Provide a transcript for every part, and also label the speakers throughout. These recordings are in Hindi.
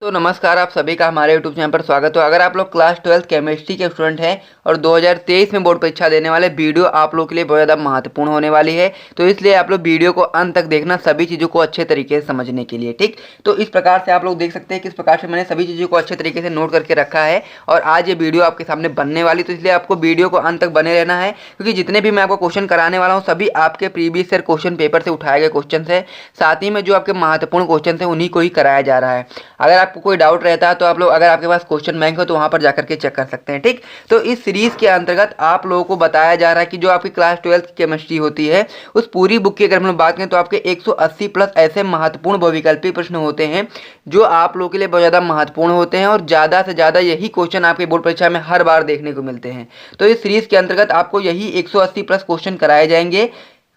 Speaker 1: तो नमस्कार, आप सभी का हमारे YouTube चैनल पर स्वागत हो। अगर आप लोग क्लास 12 केमिस्ट्री के स्टूडेंट हैं और 2023 में बोर्ड परीक्षा देने वाले, वीडियो आप लोग के लिए बहुत ज़्यादा महत्वपूर्ण होने वाली है। तो इसलिए आप लोग वीडियो को अंत तक देखना, सभी चीज़ों को अच्छे तरीके से समझने के लिए। ठीक, तो इस प्रकार से आप लोग देख सकते हैं किस प्रकार से मैंने सभी चीज़ों को अच्छे तरीके से नोट करके रखा है और आज ये वीडियो आपके सामने बनने वाली। तो इसलिए आपको वीडियो को अंत तक बने रहना है, क्योंकि जितने भी मैं आपको क्वेश्चन कराने वाला हूँ सभी आपके प्रीवियस ईयर क्वेश्चन पेपर से उठाए गए क्वेश्चन है। साथ ही में जो आपके महत्वपूर्ण क्वेश्चन है उन्हीं को ही कराया जा रहा है। अगर आपको कोई डाउट रहता है तो आप लोग, अगर आपके पास क्वेश्चन बैंक हो तो वहां पर जाकर के चेक कर सकते हैं। ठीक, तो इस सीरीज के अंतर्गत आप लोगों को बताया जा रहा है कि जो आपकी क्लास 12 की केमिस्ट्री होती है उस पूरी बुक की अगर हम लोग बात करें तो आपके 180 प्लस ऐसे महत्वपूर्ण बहुविकल्पी प्रश्न होते हैं जो आप लोगों के लिए बहुत ज़्यादा महत्वपूर्ण होते हैं और ज़्यादा से ज़्यादा यही क्वेश्चन आपके बोर्ड परीक्षा में हर बार देखने को मिलते हैं। तो इस सीरीज के अंतर्गत आपको यही 180 प्लस क्वेश्चन कराए जाएंगे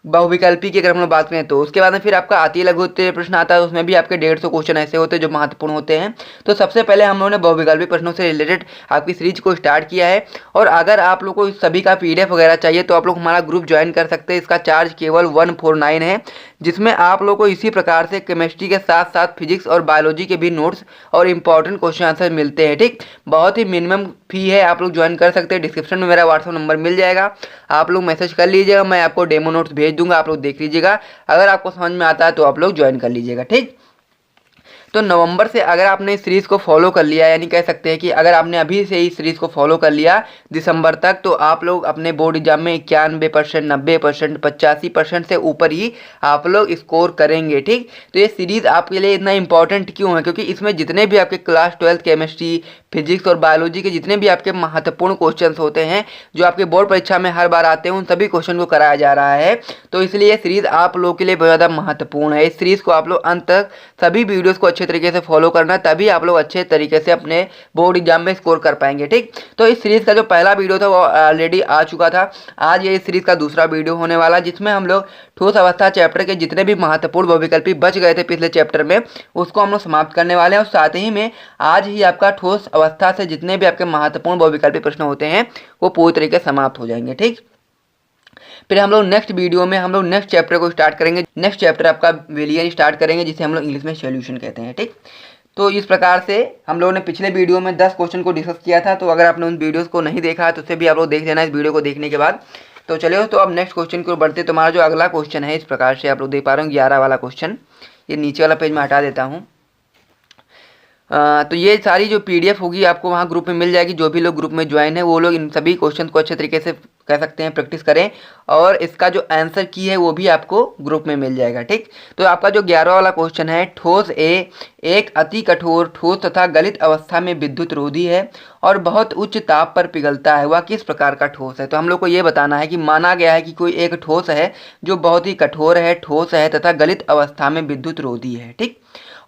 Speaker 1: बहुविकल्पी की अगर हम लोग बात करें तो। उसके बाद में फिर आपका आती लघु उत्तरीय प्रश्न आता है, उसमें भी आपके 150 क्वेश्चन ऐसे होते हैं जो महत्वपूर्ण होते हैं। तो सबसे पहले हम लोगों ने बहुविकल्पी प्रश्नों से रिलेटेड आपकी सीरीज को स्टार्ट किया है और अगर आप लोग को इस सभी का PDF वगैरह चाहिए तो आप लोग हमारा ग्रुप ज्वाइन कर सकते हैं। इसका चार्ज केवल 149 है, जिसमें आप लोग को इसी प्रकार से केमिस्ट्री के साथ साथ फिजिक्स और बायोलॉजी के भी नोट्स और इंपॉर्टेंट क्वेश्चन आंसर मिलते हैं। ठीक, बहुत ही मिनिमम फी है, आप लोग ज्वाइन कर सकते हैं। डिस्क्रिप्शन में मेरा व्हाट्सअप नंबर मिल जाएगा, आप लोग मैसेज कर लीजिएगा, मैं आपको डेमो नोट्स भेज दूंगा, आप लोग देख लीजिएगा। अगर आपको समझ में आता है तो आप लोग ज्वाइन कर लीजिएगा। ठीक, तो नवंबर से अगर आपने इस सीरीज़ को फॉलो कर लिया, यानी कह सकते हैं कि अगर आपने अभी से इस सीरीज़ को फॉलो कर लिया दिसंबर तक, तो आप लोग अपने बोर्ड एग्जाम में 91%, 90%, 85% से ऊपर ही आप लोग स्कोर करेंगे। ठीक, तो ये सीरीज़ आपके लिए इतना इंपॉर्टेंट क्यों है, क्योंकि इसमें जितने भी आपके क्लास 12 केमिस्ट्री, फिजिक्स और बायोलॉजी के जितने भी आपके महत्वपूर्ण क्वेश्चन होते हैं जो आपके बोर्ड परीक्षा में हर बार आते हैं, उन सभी क्वेश्चन को कराया जा रहा है। तो इसलिए ये सीरीज़ आप लोगों के लिए बहुत ज़्यादा महत्वपूर्ण है। इस सीरीज़ को आप लोग अंत तक सभी वीडियोज़ को अच्छे तरीके से फॉलो करना, तभी आप लोग अच्छे तरीके से अपने बोर्ड एग्जाम में स्कोर कर पाएंगे। ठीक, तो इस सीरीज़ का जो पहला वीडियो था वो ऑलरेडी आ चुका था। आज ये इस सीरीज़ का दूसरा वीडियो होने वाला, जिसमें हम लोग ठोस अवस्था चैप्टर के जितने भी महत्वपूर्ण बहुविकल्पी बच गए थे पिछले चैप्टर में, उसको हम लोग समाप्त करने वाले हैं और साथ ही में आज ही आपका ठोस अवस्था से जितने भी आपके महत्वपूर्ण बहुविकल्पी प्रश्न होते हैं वो पूरी तरीके से समाप्त हो जाएंगे। ठीक, फिर हम लोग नेक्स्ट वीडियो में हम लोग नेक्स्ट चैप्टर को स्टार्ट करेंगे। नेक्स्ट चैप्टर आपका विलियन स्टार्ट करेंगे, जिसे हम लोग इंग्लिश में सॉल्यूशन कहते हैं। ठीक, तो इस प्रकार से हम लोगों ने पिछले वीडियो में 10 क्वेश्चन को डिस्कस किया था। तो अगर आपने उन वीडियोस को नहीं देखा है तो उसे भी आप लोग देख लेना इस वीडियो को देखने के बाद। तो चलिए, तो अब नेक्स्ट क्वेश्चन की ओर बढ़ते। तो हमारा जो अगला क्वेश्चन है, इस प्रकार से आप लोग देख पा रहे हो 11 वाला क्वेश्चन, ये नीचे वाला पेज में हटा देता हूँ। तो ये सारी जो PDF होगी आपको वहाँ ग्रुप में मिल जाएगी। जो भी लोग ग्रुप में ज्वाइन है वो लोग इन सभी क्वेश्चन को अच्छे तरीके से कह सकते हैं प्रैक्टिस करें और इसका जो आंसर की है वो भी आपको ग्रुप में मिल जाएगा। ठीक, तो आपका जो 11वां वाला क्वेश्चन है, ठोस एक अति कठोर ठोस तथा गलित अवस्था में विद्युत रोधी है और बहुत उच्च ताप पर पिघलता है, वह किस प्रकार का ठोस है। तो हम लोग को ये बताना है कि माना गया है कि कोई एक ठोस है जो बहुत ही कठोर है, ठोस है तथा गलित अवस्था में विद्युत रोधी है। ठीक,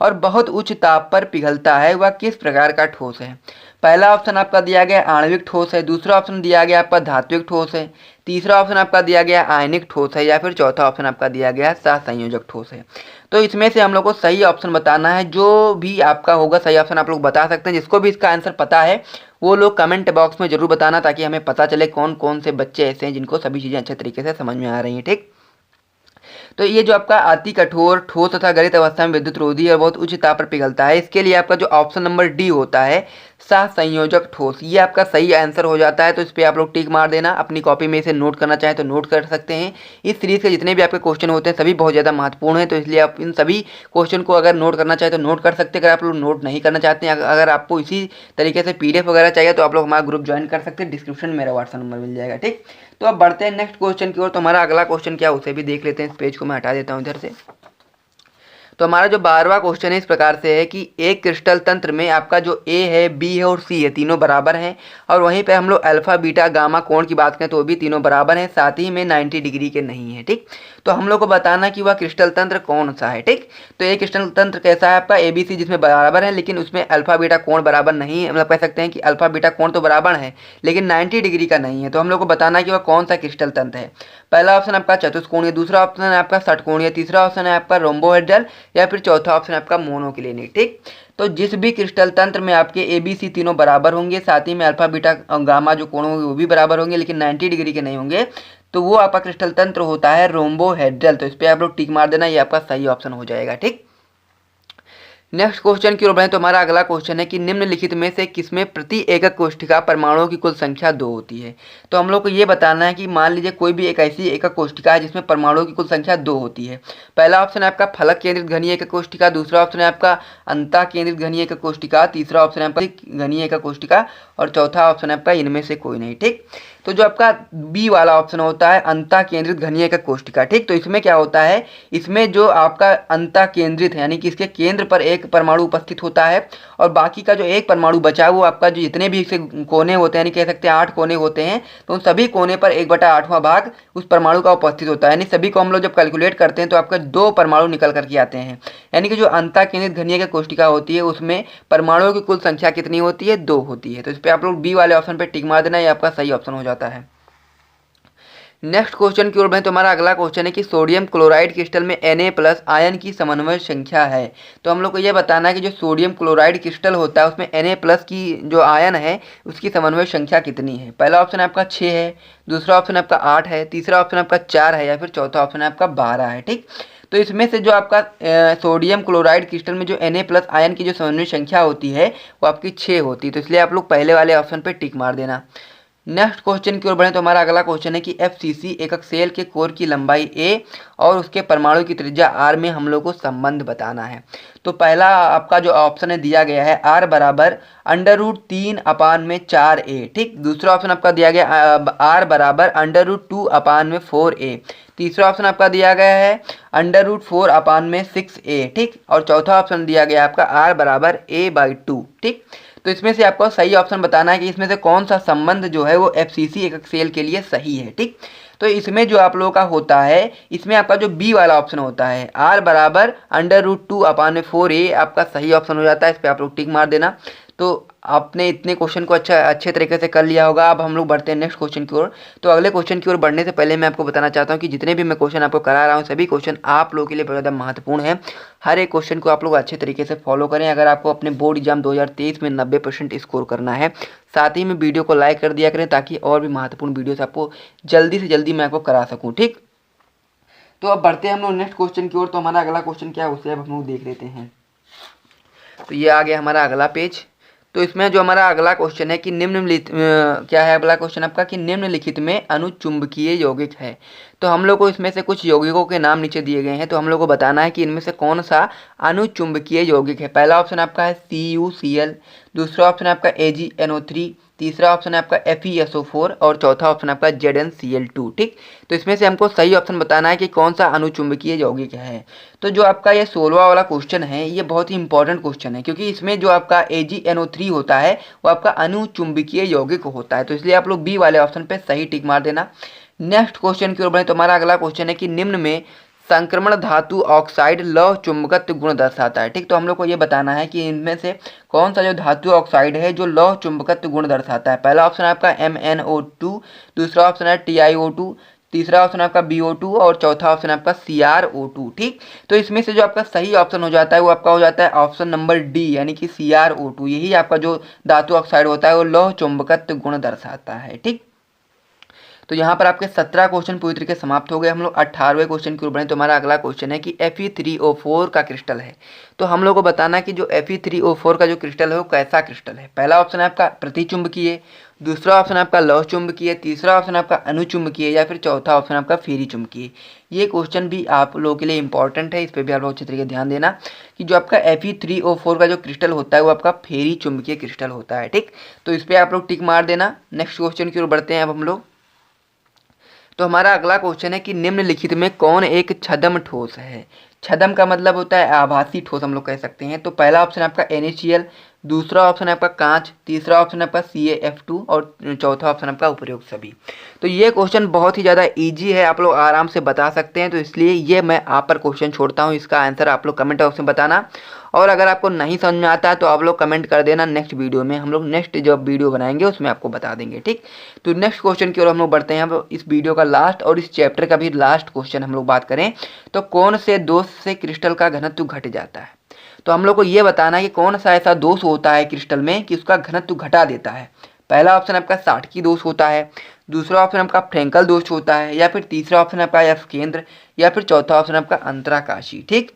Speaker 1: और बहुत उच्च ताप पर पिघलता है, वह किस प्रकार का ठोस है। पहला ऑप्शन आपका दिया गया आणविक ठोस है, दूसरा ऑप्शन दिया गया आपका धात्विक ठोस है, तीसरा ऑप्शन आपका दिया गया आयनिक ठोस है, या फिर चौथा ऑप्शन आपका दिया गया सहसंयोजक ठोस है। तो इसमें से हम लोग को सही ऑप्शन बताना है। जो भी आपका होगा सही ऑप्शन आप लोग बता सकते हैं। जिसको भी इसका आंसर पता है वो लोग कमेंट बॉक्स में जरूर बताना, ताकि हमें पता चले कौन कौन से बच्चे ऐसे हैं जिनको सभी चीज़ें अच्छे तरीके से समझ में आ रही हैं। ठीक, तो ये जो आपका अति कठोर ठोस तथा गलित अवस्था में विद्युत रोधी और बहुत उच्च ताप पर पिघलता है, इसके लिए आपका जो ऑप्शन नंबर डी होता है सहसंयोजक ठोस, ये आपका सही आंसर हो जाता है। तो इस पर आप लोग टिक मार देना। अपनी कॉपी में इसे नोट करना चाहें तो नोट कर सकते हैं। इस सीरीज के जितने भी आपके क्वेश्चन होते हैं सभी बहुत ज़्यादा महत्वपूर्ण हैं, तो इसलिए आप इन सभी क्वेश्चन को अगर नोट करना चाहें तो नोट कर सकते हैं। अगर आप लोग नोट नहीं करना चाहते हैं, अगर आपको इसी तरीके से PDF वगैरह चाहिए तो आप लोग हमारा ग्रुप ज्वाइन कर सकते हैं। डिस्क्रिप्शन में मेरा व्हाट्सअप नंबर मिल जाएगा। ठीक, तो अब बढ़ते हैं नेक्स्ट क्वेश्चन की ओर। तो हमारा अगला क्वेश्चन क्या है उसे भी देख लेते हैं। इस पेज को मैं हटा देता हूँ इधर से। तो हमारा जो 12वां क्वेश्चन है इस प्रकार से है कि एक क्रिस्टल तंत्र में आपका जो A है, B है और C है, तीनों बराबर हैं और वहीं पे हम लोग अल्फा बीटा गामा कोण की बात करें तो वो भी तीनों बराबर हैं, साथ ही में 90 डिग्री के नहीं है। ठीक, तो हम लोग को बताना कि वह क्रिस्टल तंत्र कौन सा है। ठीक, तो ये क्रिस्टल तंत्र कैसा है आपका ABC, जिसमें बराबर है लेकिन उसमें अल्फा बीटा कोण बराबर नहीं है। मतलब कह सकते हैं कि अल्फा बीटा कोण तो बराबर है लेकिन 90 डिग्री का नहीं है। तो हम लोग को बताना है कि वह कौन सा क्रिस्टल तंत्र है। पहला ऑप्शन आपका चतुष्कोणीय, दूसरा ऑप्शन है आपका षटकोणीय, तीसरा ऑप्शन है आपका रोम्बोहेड्रल, या फिर चौथा ऑप्शन आपका मोनोक्लिनिक। ठीक, तो जिस भी क्रिस्टल तंत्र में आपके ABC तीनों बराबर होंगे, साथ ही में अल्फा बीटा गामा जो कोण होंगे वो भी बराबर होंगे लेकिन 90 डिग्री के नहीं होंगे, तो वो आपका क्रिस्टल तंत्र होता है रोम्बोहेड्रल। तो इस पर आप लोग टिक मार देना, ये आपका सही ऑप्शन हो जाएगा। ठीक, नेक्स्ट क्वेश्चन की ओर बढ़ें तो हमारा अगला क्वेश्चन है कि निम्नलिखित में से किसमें प्रति एकक कोशिका परमाणुओं की कुल संख्या 2 होती है। तो हम लोग को ये बताना है कि मान लीजिए कोई भी एक ऐसी एकक कोशिका है जिसमें परमाणुओं की कुल संख्या 2 होती है। पहला ऑप्शन है आपका फलक केंद्रित घनीय एकक कोशिका, दूसरा ऑप्शन है आपका अंतः केंद्रित घनीय एकक कोशिका, तीसरा ऑप्शन है आपका घनीय एकक कोशिका और चौथा ऑप्शन है आपका इनमें से कोई नहीं। ठीक, तो जो आपका बी वाला ऑप्शन होता है अंतः केंद्रित घनीय एकक कोशिका। ठीक, तो इसमें क्या होता है, इसमें जो आपका अंतः केंद्रित है यानी कि इसके केंद्र पर एक परमाणु उपस्थित होता है और बाकी का जो एक परमाणु बचा है वो आपका जो जितने भी इसके कोने होते हैं, यानी कह सकते हैं 8 कोने होते हैं, तो उन सभी कोने पर 1/8वां भाग उस परमाणु का उपस्थित होता है। यानी सभी को हम लोग जब कैलकुलेट करते हैं तो आपका 2 परमाणु निकल करके आते हैं। यानी कि जो अंतः केंद्रित घनीय एकक कोशिका होती है उसमें परमाणुओं की कुल संख्या कितनी होती है, 2 होती है। तो इस पर आप लोग बी वाले ऑप्शन पर टिक मार देना, ये आपका सही ऑप्शन हो जाता है। नेक्स्ट क्वेश्चन की ओर बढ़ें तो हमारा अगला क्वेश्चन है कि सोडियम क्लोराइड क्रिस्टल में Na+ आयन की समन्वय संख्या है। तो हम लोग को यह बताना है कि जो सोडियम क्लोराइड क्रिस्टल होता है उसमें Na+ की जो आयन है उसकी समन्वय संख्या कितनी है। पहला ऑप्शन आपका 6 है, दूसरा ऑप्शन आपका 8 है, तीसरा ऑप्शन आपका 4 है या फिर चौथा ऑप्शन आपका 12 है। ठीक, तो इसमें से जो आपका सोडियम क्लोराइड क्रिस्टल में जो Na+ आयन की जो समन्वय संख्या होती है वो आपकी 6 होती है। तो इसलिए आप लोग पहले वाले ऑप्शन पर टिक मार देना। नेक्स्ट क्वेश्चन की ओर बढ़ें तो हमारा अगला क्वेश्चन है कि FCC एकक सेल के कोर की लंबाई a और उसके परमाणु की त्रिज्या r में हम लोग को संबंध बताना है। तो पहला आपका जो ऑप्शन है दिया गया है r बराबर √3/4a। ठीक, दूसरा ऑप्शन आपका दिया गया r बराबर √2/4a, तीसरा ऑप्शन आपका दिया गया है √4/6a। ठीक, और चौथा ऑप्शन दिया गया आपका r बराबर a/2। ठीक, तो इसमें से आपको सही ऑप्शन बताना है कि इसमें से कौन सा संबंध जो है वो FCC एकक सेल के लिए सही है। ठीक, तो इसमें जो आप लोगों का होता है इसमें आपका जो बी वाला ऑप्शन होता है r बराबर √2/4a आपका सही ऑप्शन हो जाता है। इस पर आप लोग टिक मार देना। तो आपने इतने क्वेश्चन को अच्छे तरीके से कर लिया होगा। अब हम लोग बढ़ते हैं नेक्स्ट क्वेश्चन की ओर। तो अगले क्वेश्चन की ओर बढ़ने से पहले मैं आपको बताना चाहता हूं कि जितने भी मैं क्वेश्चन आपको करा रहा हूं सभी क्वेश्चन आप लोगों के लिए बहुत ज़्यादा महत्वपूर्ण है। हर एक क्वेश्चन को आप लोग अच्छे तरीके से फॉलो करें अगर आपको अपने बोर्ड एग्जाम 2023 में 90% स्कोर करना है। साथ ही में वीडियो को लाइक कर दिया करें ताकि और भी महत्वपूर्ण वीडियोस आपको जल्दी से जल्दी मैं आपको करा सकूँ। ठीक, तो अब बढ़ते हैं हम लोग नेक्स्ट क्वेश्चन की ओर। तो हमारा अगला क्वेश्चन क्या है उसे अब हम लोग देख लेते हैं। तो ये आ गया हमारा अगला पेज। तो इसमें जो हमारा अगला क्वेश्चन है कि क्या है अगला क्वेश्चन आपका कि निम्नलिखित में अनुचुंबकीय यौगिक है। तो हम लोग को इसमें से कुछ यौगिकों के नाम नीचे दिए गए हैं, तो हम लोग को बताना है कि इनमें से कौन सा अनुचुंबकीय यौगिक है। पहला ऑप्शन आपका है CuCl, दूसरा ऑप्शन है आपका AgNO3, तीसरा ऑप्शन है आपका FeSO4 और चौथा ऑप्शन आपका ZnCl2। ठीक, तो इसमें से हमको सही ऑप्शन बताना है कि कौन सा अनुचुंबकीय यौगिक है। तो जो आपका ये 16वां वाला क्वेश्चन है ये बहुत ही इंपॉर्टेंट क्वेश्चन है क्योंकि इसमें जो आपका AgNO3 होता है वो आपका अनुचुंबकीय यौगिक होता है। तो इसलिए आप लोग बी वाले ऑप्शन पे सही टिक मार देना। नेक्स्ट क्वेश्चन की ओर बढ़े तो हमारा अगला क्वेश्चन है कि निम्न में संक्रमण धातु ऑक्साइड लौह चुंबकत्व गुण दर्शाता है। ठीक, तो हम लोग को ये बताना है कि इनमें से कौन सा जो धातु ऑक्साइड है जो लौह चुंबकत्व गुण दर्शाता है। पहला ऑप्शन है आपका MnO2, दूसरा ऑप्शन है TiO2, तीसरा ऑप्शन आपका BO2 और चौथा ऑप्शन आपका CrO2। ठीक, तो इसमें से जो आपका सही ऑप्शन हो जाता है वो आपका हो जाता है ऑप्शन नंबर डी यानी कि CrO2। यही आपका जो धातु ऑक्साइड होता है वो लौह चुंबकत्व गुण दर्शाता है। ठीक, तो यहाँ पर आपके 17 क्वेश्चन पूरी तरीके से समाप्त हो गए। हम लोग 18वें क्वेश्चन की ओर बढ़े तो हमारा अगला क्वेश्चन है कि Fe3O4 का क्रिस्टल है। तो हम लोग को बताना है कि जो Fe3O4 का जो क्रिस्टल है वो कैसा क्रिस्टल है। पहला ऑप्शन है आपका प्रतिचुंबकीय, दूसरा ऑप्शन आपका लौह चुंबकीय, तीसरा ऑप्शन आपका अनुचुंबकीय या फिर चौथा ऑप्शन आपका फेरी चुंबकीय। ये क्वेश्चन भी आप लोगों के लिए इंपॉर्टेंट है, इस पर भी आप लोग अच्छे तरीके ध्यान देना कि जो आपका Fe3O4 का जो क्रिस्टल होता है वो आपका फेरी चुंबकीय क्रिस्टल होता है। ठीक, तो इस पर आप लोग टिक मार देना। नेक्स्ट क्वेश्चन की ओर बढ़ते हैं अब हम लोग। तो हमारा अगला क्वेश्चन है कि निम्नलिखित में कौन एक छद्म ठोस है। छद्म का मतलब होता है आभासी ठोस हम लोग कह सकते हैं। तो पहला ऑप्शन आपका NaCl, दूसरा ऑप्शन आपका कांच, तीसरा ऑप्शन आपका CaF2 और चौथा ऑप्शन आपका उपरोक्त सभी। तो ये क्वेश्चन बहुत ही ज़्यादा इजी है, आप लोग आराम से बता सकते हैं। तो इसलिए ये मैं आप पर क्वेश्चन छोड़ता हूँ, इसका आंसर आप लोग कमेंट बॉक्स में बताना। और अगर आपको नहीं समझ में आता तो आप लोग कमेंट कर देना, नेक्स्ट वीडियो में हम लोग नेक्स्ट जब वीडियो बनाएंगे उसमें आपको बता देंगे। ठीक, तो नेक्स्ट क्वेश्चन की ओर हम लोग बढ़ते हैं। अब इस वीडियो का लास्ट और इस चैप्टर का भी लास्ट क्वेश्चन हम लोग बात करें तो कौन से दोष से क्रिस्टल का घनत्व घट जाता है। तो हम लोग को ये बताना है कि कौन सा ऐसा दोष होता है क्रिस्टल में कि उसका घनत्व घटा देता है। पहला ऑप्शन आपका साटकी दोष होता है, दूसरा ऑप्शन आपका फ्रेंकल दोष होता है या फिर तीसरा ऑप्शन आपका एफ केंद्र या फिर चौथा ऑप्शन आपका अंतराकाशी। ठीक,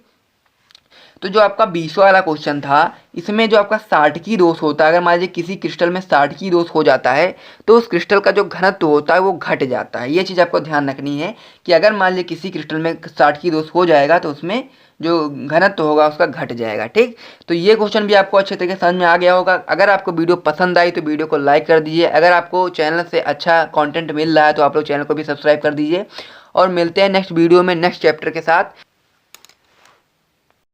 Speaker 1: तो जो आपका 20वां वाला क्वेश्चन था, इसमें जो आपका 60 की दोष होता है, अगर मान लीजिए किसी क्रिस्टल में 60 की दोष हो जाता है तो उस क्रिस्टल का जो घनत्व होता है वो घट जाता है। ये चीज़ आपको ध्यान रखनी है कि अगर मान लीजिए किसी क्रिस्टल में 60 की दोष हो जाएगा तो उसमें जो घनत्व होगा उसका घट जाएगा। ठीक, तो ये क्वेश्चन भी आपको अच्छे तरीके से समझ में आ गया होगा। अगर आपको वीडियो पसंद आई तो वीडियो को लाइक कर दीजिए। अगर आपको चैनल से अच्छा कंटेंट मिल रहा है तो आप लोग चैनल को भी सब्सक्राइब कर दीजिए। और मिलते हैं नेक्स्ट वीडियो में नेक्स्ट चैप्टर के साथ।